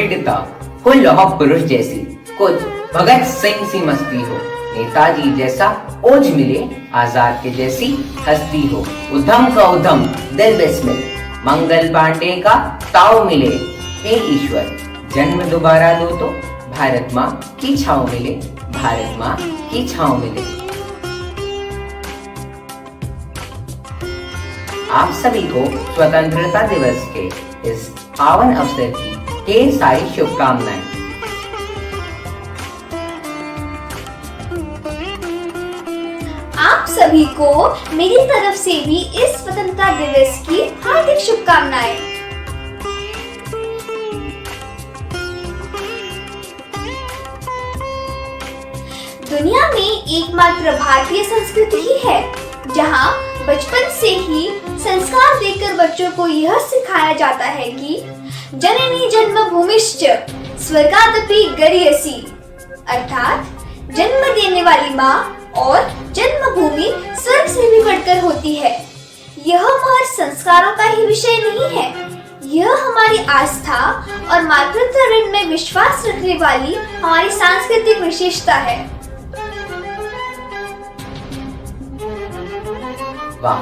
दृढ़ता हो लौह पुरुष जैसी, कुछ भगत सिंह सी मस्ती हो, नेताजी जैसा ओज मिले, आजाद के जैसी हस्ती हो, उधम का उधम दिल बिस्मिल, मंगल पांडे का ताव मिले। हे ईश्वर जन्म दोबारा दो तो भारत माँ की छाँव मिले, भारत माँ की छाँव मिले। आप सभी को स्वतंत्रता दिवस के इस पावन अवसर की ढेर सारी शुभकामनाएं। आप सभी को मेरी तरफ से भी इस स्वतंत्रता दिवस की हार्दिक शुभकामनाएं। दुनिया में एकमात्र भारतीय संस्कृति ही है जहां बचपन से ही संस्कार देकर बच्चों को यह सिखाया जाता है कि जननी जन्मभूमिश्च स्वर्गादपि गरीयसी, अर्थात जन्म देने वाली माँ और जन्मभूमि स्वर्ग से भी बढ़कर होती है। यह महज संस्कारों का ही विषय नहीं है, यह हमारी आस्था और मातृत्व ऋण में विश्वास रखने वाली हमारी सांस्कृतिक विशेषता है। वाह,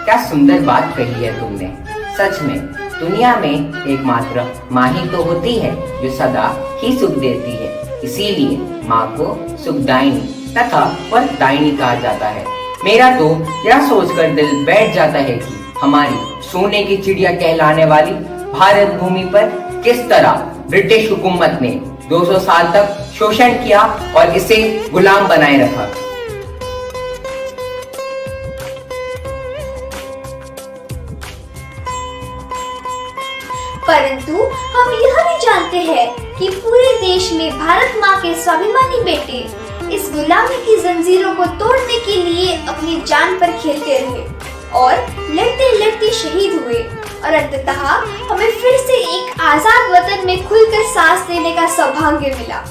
क्या सुंदर बात कही है तुमने। सच में दुनिया में एकमात्र माँ ही तो होती है जो सदा ही सुख देती है, इसीलिए माँ को सुखदायिनी तथा वरदायिनी कहा जाता है। मेरा तो यह सोचकर दिल बैठ जाता है कि हमारी सोने की चिड़िया कहलाने वाली भारत भूमि पर किस तरह ब्रिटिश हुकूमत ने 200 साल तक शोषण किया और इसे गुलाम बनाए रखा। परंतु हम यह भी जानते हैं कि पूरे देश में भारत माँ के स्वाभिमानी बेटे इस गुलामी की जंजीरों को तोड़ने के लिए अपनी जान पर खेलते रहे और लड़ते लड़ते शहीद हुए और अंततः हमें फिर से एक आजाद वतन में खुलकर सांस लेने का सौभाग्य मिला।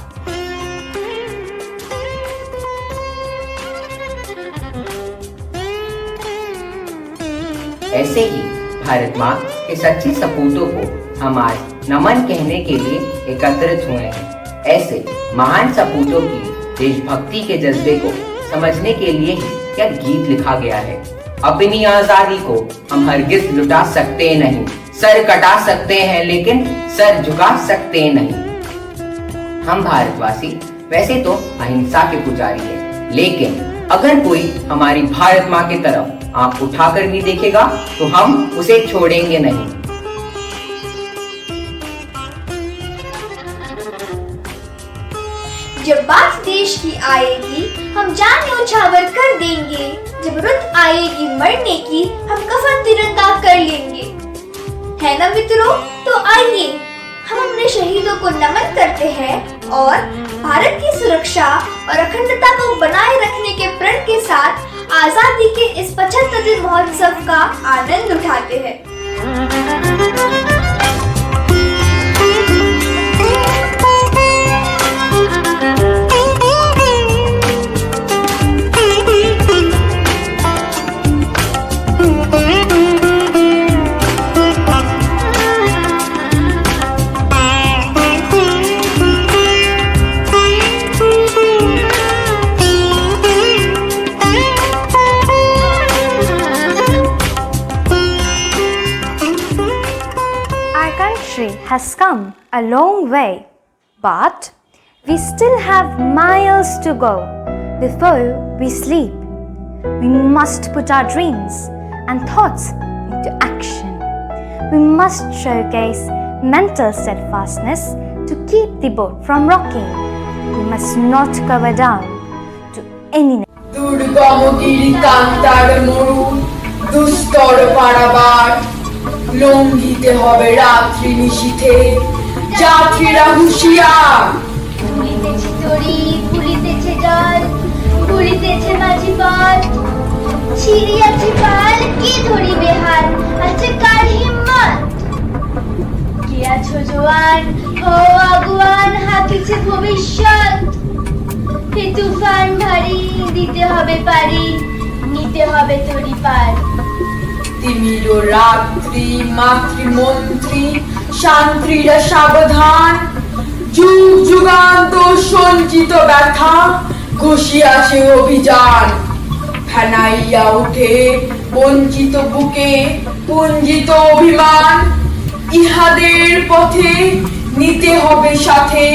ऐसे ही भारत माँ के सच्चे सपूतों को हम आज नमन कहने के लिए एकत्रित हुए हैं। ऐसे महान सपूतों की देशभक्ति के जज्बे को समझने के लिए ही यह गीत लिखा गया है। अपनी आजादी को हम हरगिज लुटा सकते नहीं, सर कटा सकते हैं लेकिन सर झुका सकते नहीं। हम भारतवासी वैसे तो अहिंसा के पुजारी हैं, लेकिन अगर कोई हमारी भारत माँ की तरफ आंख उठाकर भी देखेगा तो हम उसे छोड़ेंगे नहीं। जब बात देश की आएगी हम जान न्योछावर कर देंगे, जब रुत आएगी मरने की हम कफन तिरंगा कर लेंगे। है ना मित्रों, तो आइए हम अपने शहीदों को नमन करते हैं और भारत की सुरक्षा और अखंडता को बनाए रखने के प्रण के साथ आजादी के इस 75वें महोत्सव का आनंद उठाते हैं। Has come a long way, but we still have miles to go before we sleep. We must put our dreams and thoughts into action. We must showcase mental steadfastness to keep the boat from rocking. We must not cover down to any Durgamgiri কান্তার মরু দুস্তর পারাবার লঙ্ঘিতে হবে রাত্রি নিশীথে যাত্রীরা হুঁশিয়ার। ঘুরিতেছে তরি ঘুরিতেছে জল ঘুরিতেছে মাঝি পথ ছিড়িয়াছে পাল কে ধরিবে হাল আছে কার হিম্মত কে আছো জোয়ান হো আগুয়ান হাকিছে ভবিষ্যৎ হে তুফান ভারী দিতে হবে পারি নিতে হবে তরি পার। তিমির রাত্রি মাতৃমন্ত্রী শান্তিরা সাবধান যুগ যুগান্ত সঞ্চিত ব্যথা ঘষিয়া সে অভিযান, ফেনাইয়া উঠে বঞ্চিত বুকে পুঞ্জিত অভিমান। ইহাদের পথে নিতে হবে সাথে,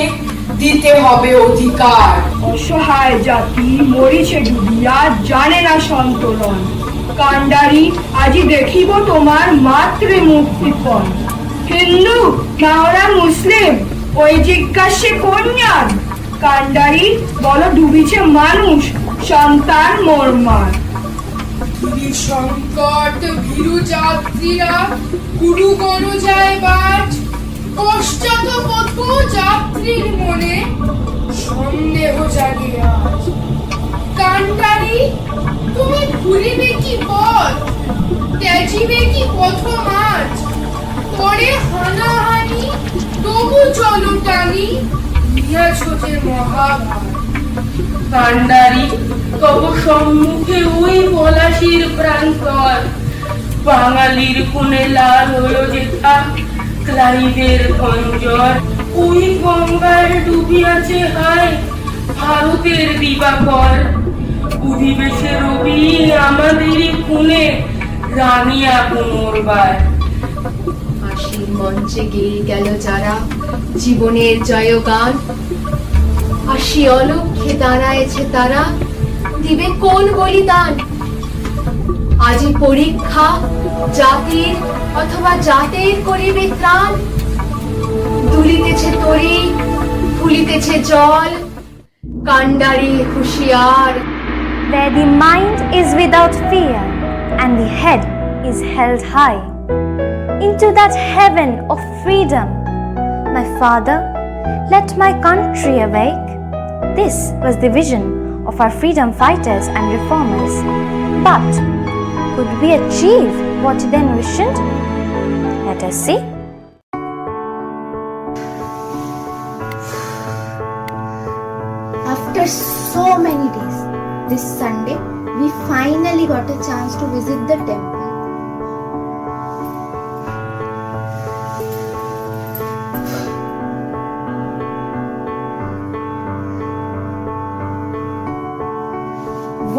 দিতে হবে অধিকার। অসহায় জাতি মরিছে ডুবিয়া, জানে না সন্তরণ। কান্ডারি আজি দেখিব তোমার মাতৃ মুক্তিপণ। হিন্দু না ওরা মুসলিম, ওই জিজ্ঞাসে কন্যার। কান্ডারি বলো ডুবিছে মানুষ, সন্তান মোরমার। সংকট ভীরু যাত্রীরা গুরু গণ যায় বাজ, পশ্চাৎ পথ যাত্রীর মনে সন্দেহ জাগে আজ। কান্ডারি তুমি ভুলিবে কি পথ, ত্যাজিবে কি পথ মাঝ, পরে হানাহানি তবু চলো টানি, ইহাছ যে মহাভার। কান্ডারি তব সম্মুখে ওই পলাশির প্রান্তর, বাঙালির কোণে লাল হলো যেথা ক্লাইভের খঞ্জর। ওই গঙ্গার ডুবিয়াছে হায় ভারতের দিবাকর, উদিবেশে রবি আমাদেরই খুনে রানিয়া পুনর্বার। ফাঁসির মঞ্চে গেয়ে গেল যারা জীবনের জয়গান, ফাঁসি অলক্ষ্যে দাঁড়ায়েছে তারা, দিবে কোন বলিদান। আজি পরীক্ষা জাতির অথবা জাতের করিবে ত্রাণ, দুলিতেছে তরি ফুলিতেছে জল, কান্ডারি হুঁশিয়ার। Where the mind is without fear and the head is held high, into that heaven of freedom, my father, let my country awake. This was the vision of our freedom fighters and reformers. But could we achieve what he then visioned? Let us see. After so many days, this Sunday, we finally got a chance to visit the temple.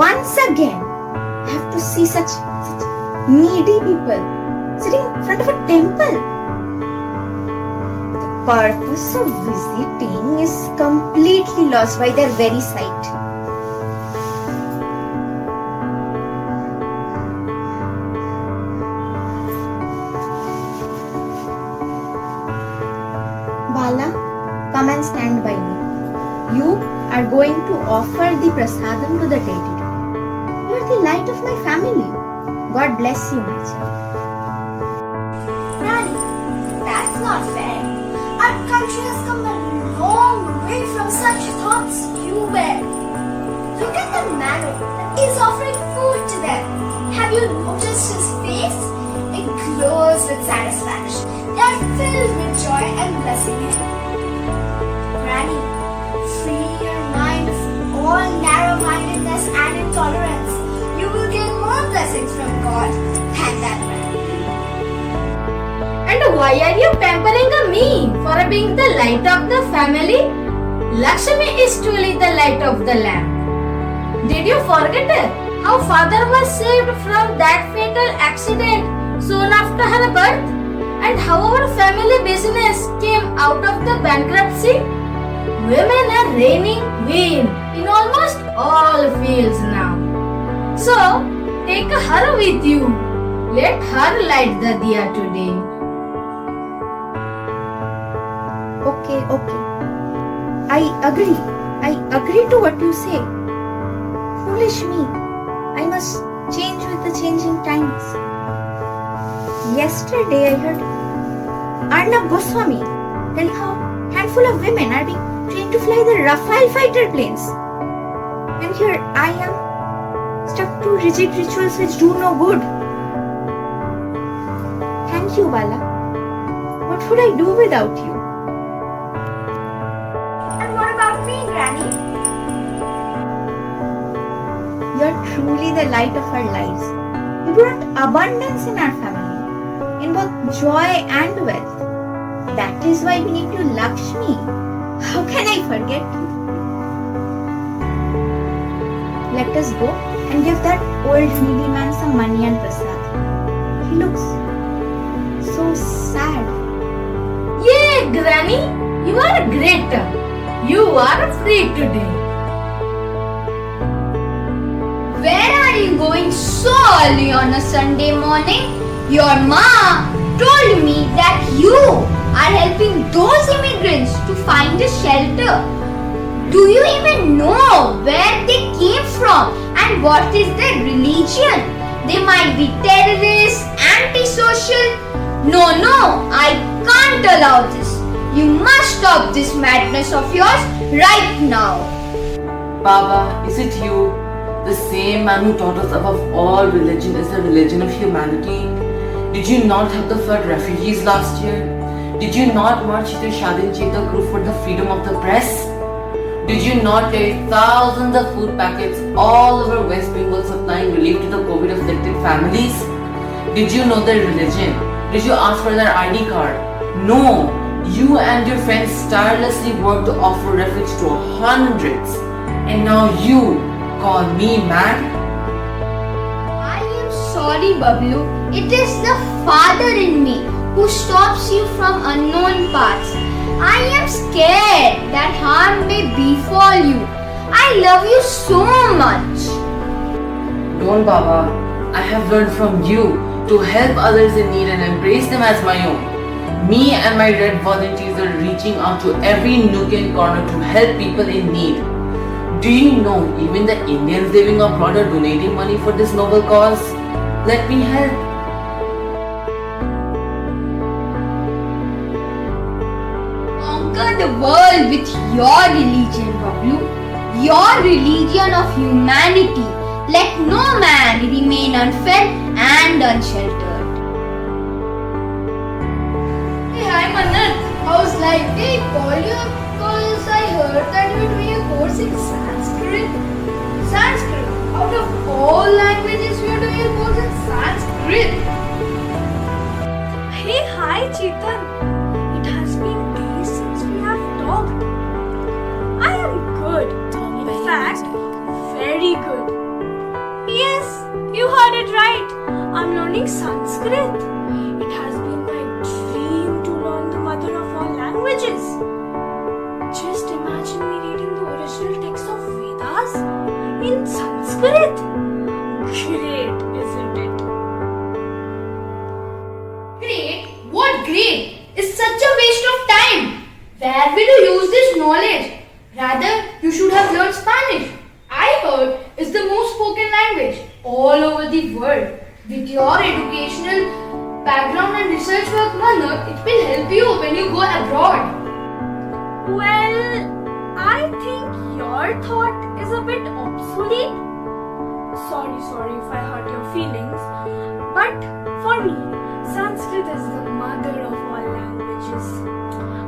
Once again, I have to see such needy people sitting in front of a temple. The purpose of visiting is completely lost by their very sight. Bala, come and stand by me. You are going to offer the prasadam to the deity. You are the light of my family. God bless you, my child. Rani, that's not fair. Our country has come a long way from such thoughts you bear. Look at the man that is offering food to them. Have you noticed his face? It glows with satisfaction. They are filled with joy and blessing him. Rani, free your mind of all narrow-mindedness and intolerance. You will gain more blessings from God than that man. And why are you pampering me for being the light of the family? Lakshmi is truly the light of the lamp. Did you forget how father was saved from that fatal accident soon after her birth? And how our family business came out of the bankruptcy? Women are reigning queen in almost all fields now. So, take her with you. Let her light the diya today. Okay. I agree to what you say. Foolish me. I must change with the changing times. Yesterday I heard Arnab Goswami telling how handful of women are being trained to fly the Rafale fighter planes. And here I am, stuck to rigid rituals which do no good. Thank you, Bala. What would I do without you? And what about me, Granny? You're truly the light of our lives. You brought abundance in our family, in both joy and wealth. That is why we need you, Lakshmi. How can I forget? Let us go and give that old needy man some money and prasad. He looks so sad. Yay, Granny! You are great. You are free today. Where are you going so early on a Sunday morning? Your mom told me that you are helping those immigrants to find a shelter. Do you even know where they came from and what is their religion? They might be terrorists, antisocial. No, I can't allow this. You must stop this madness of yours right now. Baba, is it you? The same man who taught us above all religion is the religion of humanity? Did you not help the flood refugees last year? Did you not march with your Shadin Cheta group for the freedom of the press? Did you not carry thousands of food packets all over West Bengal supplying relief to the COVID-afflicted families? Did you know their religion? Did you ask for their ID card? No! You and your friends tirelessly worked to offer refuge to hundreds. And now you call me mad? I am sorry, Bablu. It is the father in me who stops you from unknown paths. I am scared that harm may befall you. I love you so much. Don't, Baba. I have learned from you to help others in need and embrace them as my own. Me and my red volunteers are reaching out to every nook and corner to help people in need. Do you know even the Indians living abroad are donating money for this noble cause? Let me help. Conquer the world with your religion, Bablu. Your religion of humanity. Let no man remain unfed and unsheltered. Hey, hi Manat. How's life? Hey, call you because I heard that you're doing a course in Sanskrit. Sanskrit? Out of all languages, you're doing a course in Sanskrit. Hey, hi Chetan. It has been days since we have talked. I am good. In fact, very good. Yes, you heard it right. I'm learning Sanskrit. It has been my dream to learn the mother of all languages. Just imagine me reading the original text of Vedas in Sanskrit. Great, isn't it? Great? What great? It's such a waste of time. Where will you use this knowledge? Rather, you should have learned Spanish. I heard it's the most spoken language all over the world. With your educational background and research work, Manat, it will help you when you go abroad. Well, I think your thought is a bit obsolete. Sorry if I hurt your feelings. But for me, Sanskrit is the mother of all languages.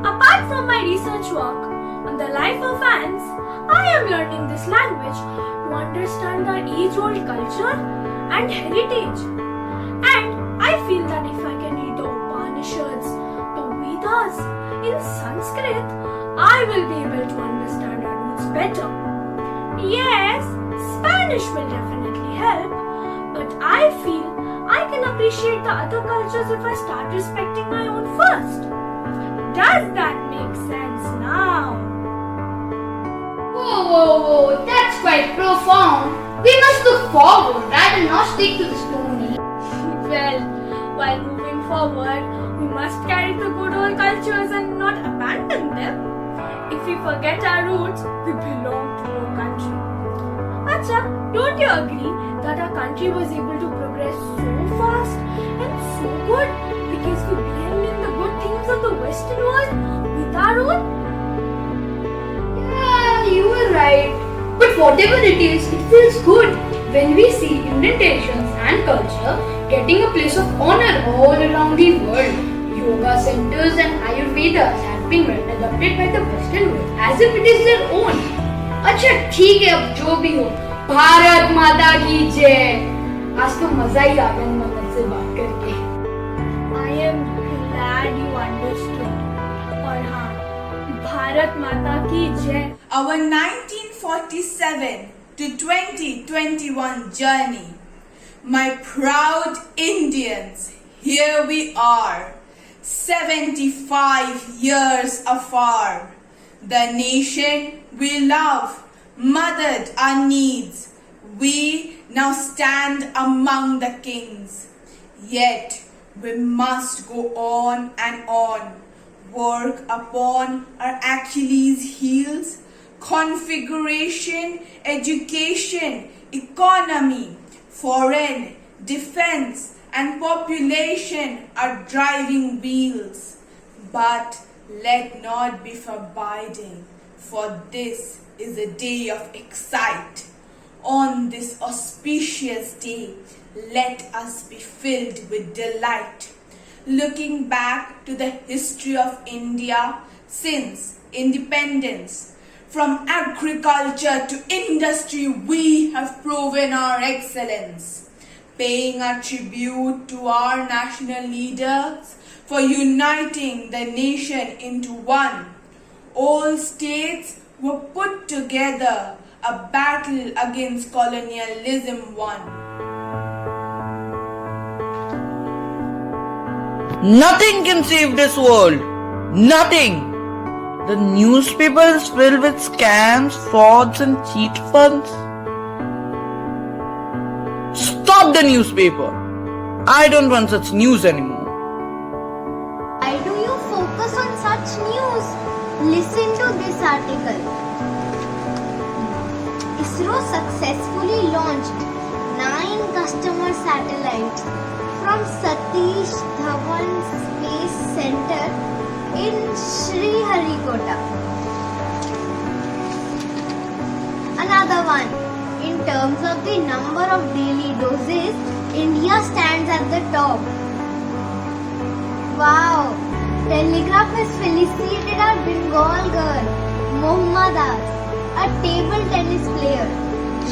Apart from my research work on the life of ants, I am learning this language to understand our age-old culture and heritage. And I feel that if I can read the Upanishads, the Vedas in Sanskrit, I will be able to understand our roots better. Yes, Spanish will definitely help, but I feel I can appreciate the other cultures if I start respecting my own first. Does that make sense now? Whoa, that's quite profound. We must look forward rather not stick to the stony. Well, while moving forward, we must carry the good old cultures and not abandon them. If we forget our roots, we belong to no country. Acha, don't you agree that our country was able to progress so fast and so good because we blend in the good things of the Western world with our own? Yeah, you were right. But whatever it is, it feels good when we see Indian traditions and culture getting a place of honor all around the world. Yoga centers and Ayurvedas have been adopted by the Western world as if it is their own. अच्छा ठीक है, अब जो भी हो, भारत माता की जय. आज तो मजा ही आ गया मदद से बात करके. I am glad you understood. और हाँ, भारत माता की जय. Our 1947 to 2021 journey. My proud Indians, here we are, 75 years afar. The nation we love, mothered our needs. We now stand among the kings. Yet we must go on and on, work upon our Achilles heels. Configuration, education, economy, foreign, defense and population are driving wheels. But let not be forbidden, for this is a day of excite. On this auspicious day, let us be filled with delight, looking back to the history of India since independence. From agriculture to industry, we have proven our excellence, paying our tribute to our national leaders for uniting the nation into one. All states were put together, a battle against colonialism won. Nothing can save this world. Nothing. The newspaper is filled with scams, frauds and cheat funds. Stop the newspaper. I don't want such news anymore. Why do you focus on such news? Listen to this article. ISRO successfully launched 9 customer satellites from Satish Dhawan Space Center in Sriharikota. Another one. In terms of the number of daily doses, India stands at the top. Wow! Telegraph has felicitated our Bengal girl, Mohammada, a table tennis player.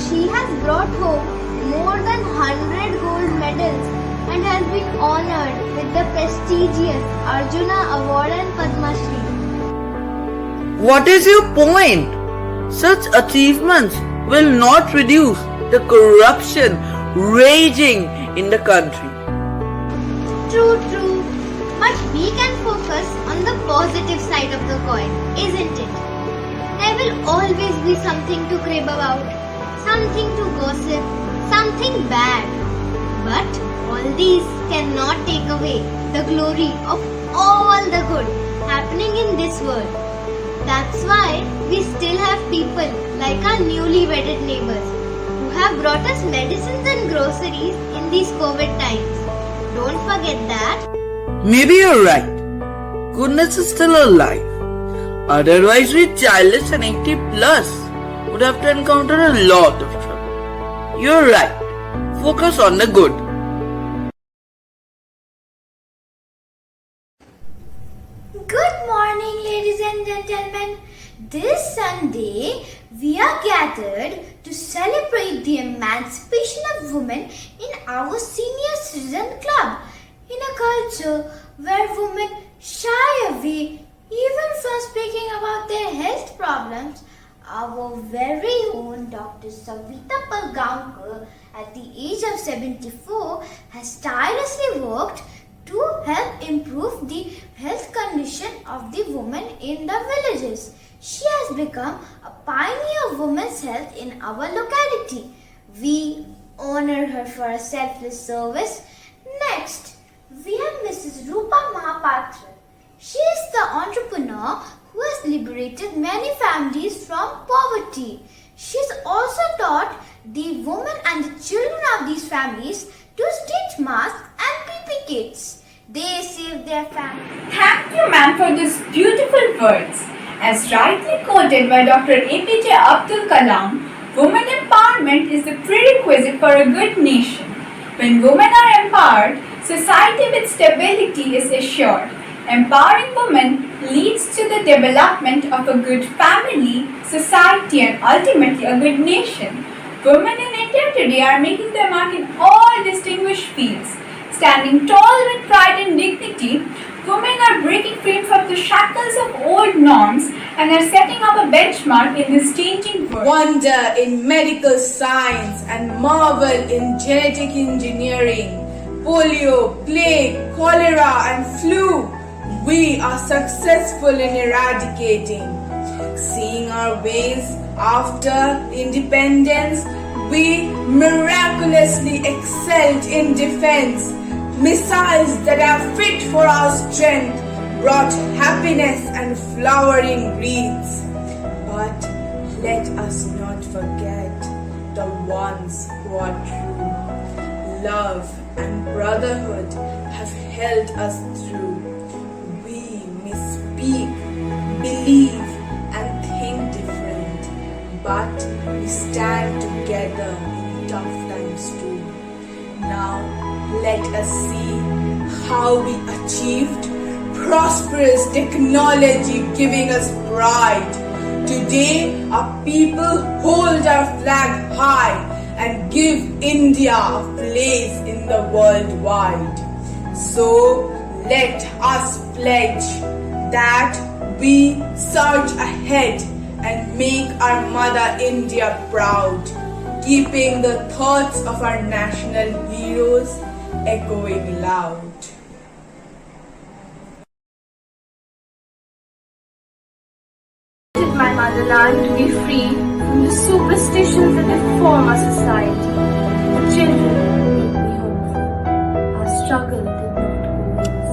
She has brought home more than 100 gold medals and has been honored with the prestigious Arjuna Award and Padma Shri. What is your point? Such achievements will not reduce the corruption raging in the country. True. But we can focus on the positive side of the coin, isn't it? There will always be something to crib about, something to gossip, something bad. But all these cannot take away the glory of all the good happening in this world. That's why we still have people like our newly wedded neighbors who have brought us medicines and groceries in these COVID times. Don't forget that. Maybe you're right. Goodness is still alive. Otherwise, we childless and 80 plus would have to encounter a lot of trouble. You're right. Focus on the good. Good morning, ladies and gentlemen. This Sunday, we are gathered to celebrate the emancipation of women in our senior citizen club. In a culture where women shy away even from speaking about their health problems, our very own Dr. Savita Palgaonkar, at the age of 74, has tirelessly worked to help improve the health condition of the women in the villages. She has become a pioneer of women's health in our locality. We honor her for her selfless service. Next, we have Mrs. Rupa Mahapatra. She is the entrepreneur who has liberated many families from poverty. She has also taught the women and the children of these families to stitch masks and PP kits. They save their families. Thank you, ma'am, for these beautiful words. As rightly quoted by Dr. APJ Abdul Kalam, women empowerment is the prerequisite for a good nation. When women are empowered, society with stability is assured. Empowering women leads to the development of a good family, society, and ultimately a good nation. Women in India today are making their mark in all distinguished fields. Standing tall with pride and dignity, women are breaking free from the shackles of old norms and are setting up a benchmark in this changing world. Wonder in medical science and marvel in genetic engineering. Polio, plague, cholera and flu, we are successful in eradicating. Seeing our ways after independence, we miraculously excelled in defense. Missiles that are fit for our strength brought happiness and flowering wreaths. But let us not forget the ones who are true. Love and brotherhood have held us through. We may speak, believe and think different, but we stand together in tough times too. Now let us see how we achieved prosperous technology giving us pride. Today our people hold our flag high and give India a place in the world wide. So let us pledge that we surge ahead and make our mother India proud, keeping the thoughts of our national heroes echoing loud. My motherland to be free from the superstitions that deform our society. The children make me hopeful. Our struggle did not always.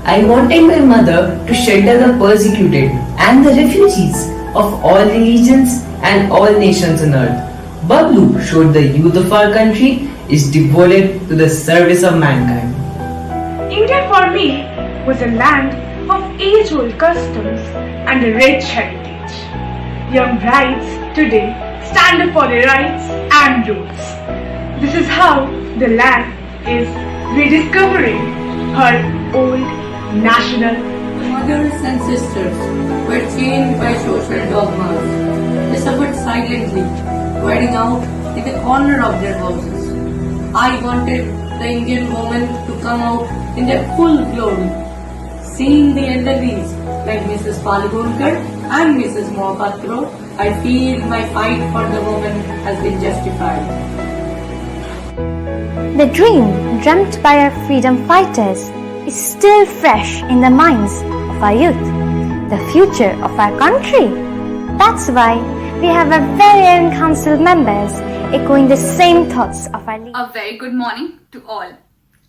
I wanted my mother to shelter the persecuted and the refugees of all religions and all nations on earth. Bablu showed the youth of our country is devoted to the service of mankind. India for me was a land of age-old customs and a rich heritage. Young brides today stand up for their rights and rules. This is how the land is rediscovering her old national. Mothers and sisters were chained by social dogmas. They suffered silently, riding out in the corner of their houses. I wanted the Indian woman to come out in their full glory. Seeing the elderlies like Mrs. Palgonkar and Mrs. Mohapatro, I feel my fight for the woman has been justified. The dream dreamt by our freedom fighters is still fresh in the minds of our youth, the future of our country. That's why we have our very own council members echoing the same thoughts of our leaders. A very good morning to all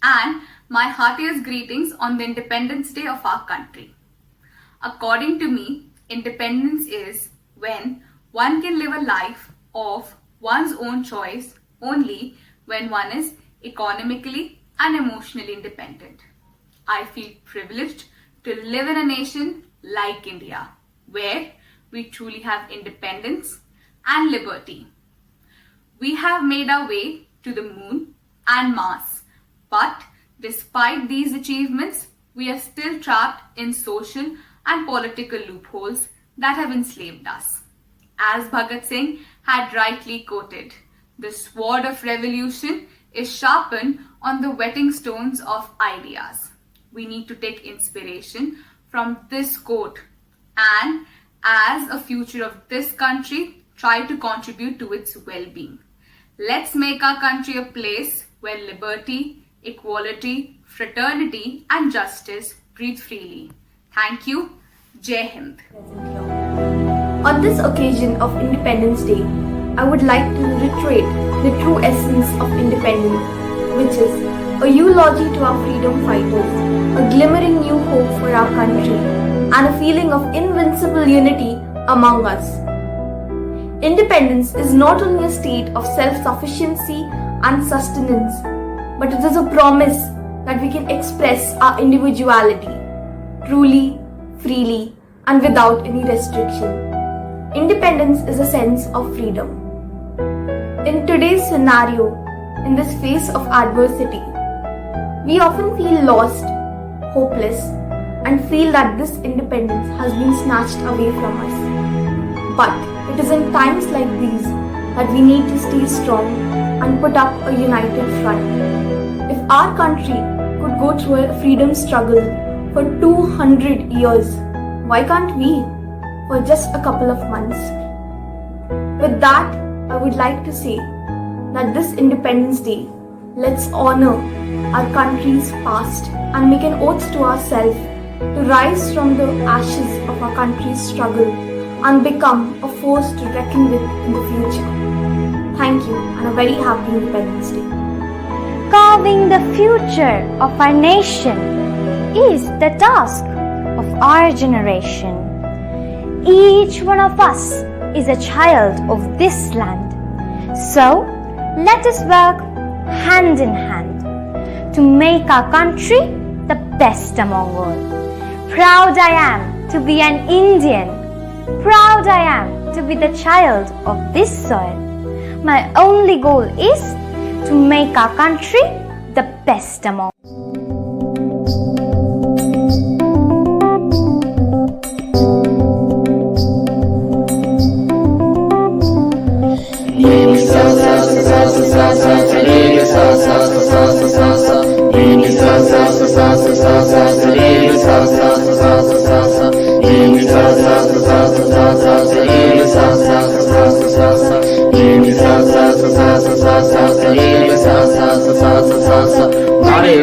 and my heartiest greetings on the Independence Day of our country. According to me, independence is when one can live a life of one's own choice only when one is economically and emotionally independent. I feel privileged to live in a nation like India, where we truly have independence and liberty. We have made our way to the moon and Mars, but despite these achievements, we are still trapped in social and political loopholes that have enslaved us. As Bhagat Singh had rightly quoted, the sword of revolution is sharpened on the whetting stones of ideas. We need to take inspiration from this quote and, as a future of this country, try to contribute to its well-being. Let's make our country a place where liberty, equality, fraternity and justice breathe freely. Thank you. Jai Hind. On this occasion of Independence Day, I would like to reiterate the true essence of independence, which is a eulogy to our freedom fighters, a glimmering new hope for our country, and a feeling of invincible unity among us. Independence is not only a state of self-sufficiency and sustenance, but it is a promise that we can express our individuality truly, freely, and without any restriction. Independence is a sense of freedom. In today's scenario, in this phase of adversity, we often feel lost, hopeless, and feel that this independence has been snatched away from us. But it is in times like these that we need to stay strong and put up a united front. If our country could go through a freedom struggle for 200 years. Why can't we? For just a couple of months. With that, I would like to say that this Independence Day, let's honor our country's past and make an oath to ourselves to rise from the ashes of our country's struggle and become a force to reckon with in the future. Thank you and a very happy Independence Day. Carving the future of our nation is the task of our generation. Each one of us is a child of this land. So, let us work hand in hand to make our country the best among all. Proud I am to be an Indian. Proud I am to be the child of this soil. My only goal is to make our country the best among all.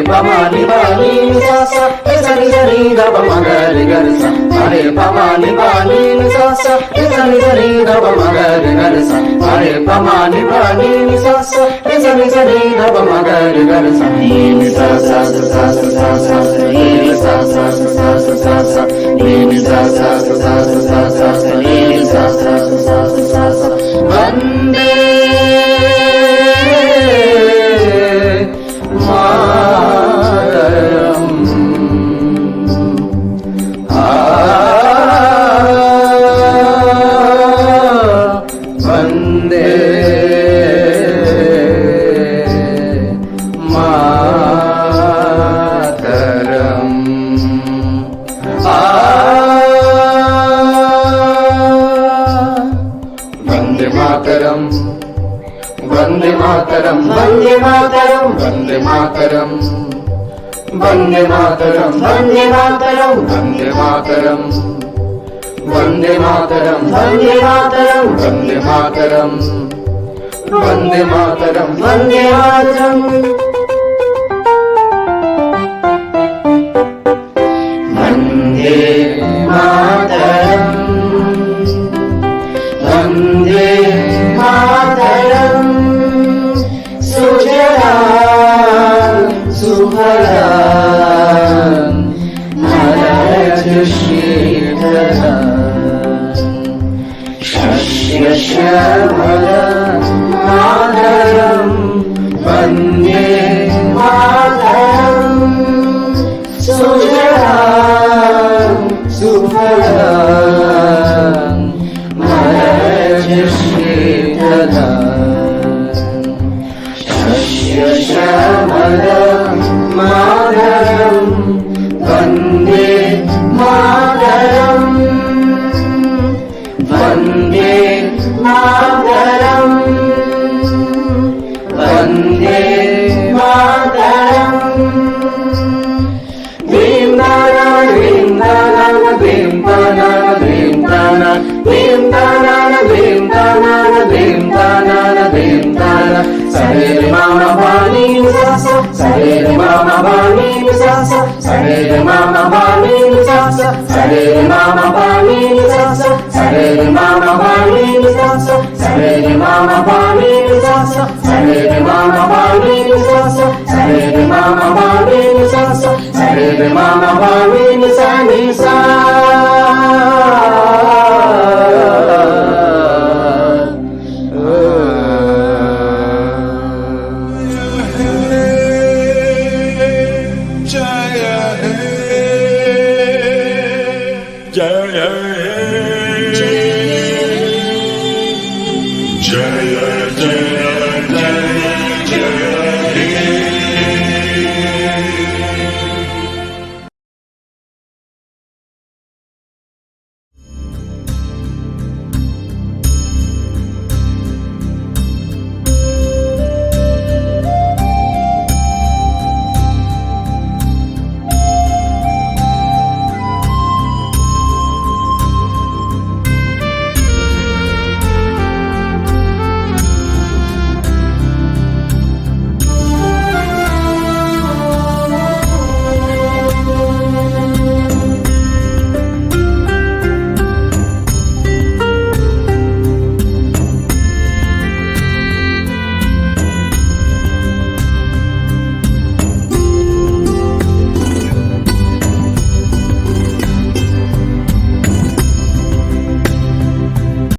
Mama,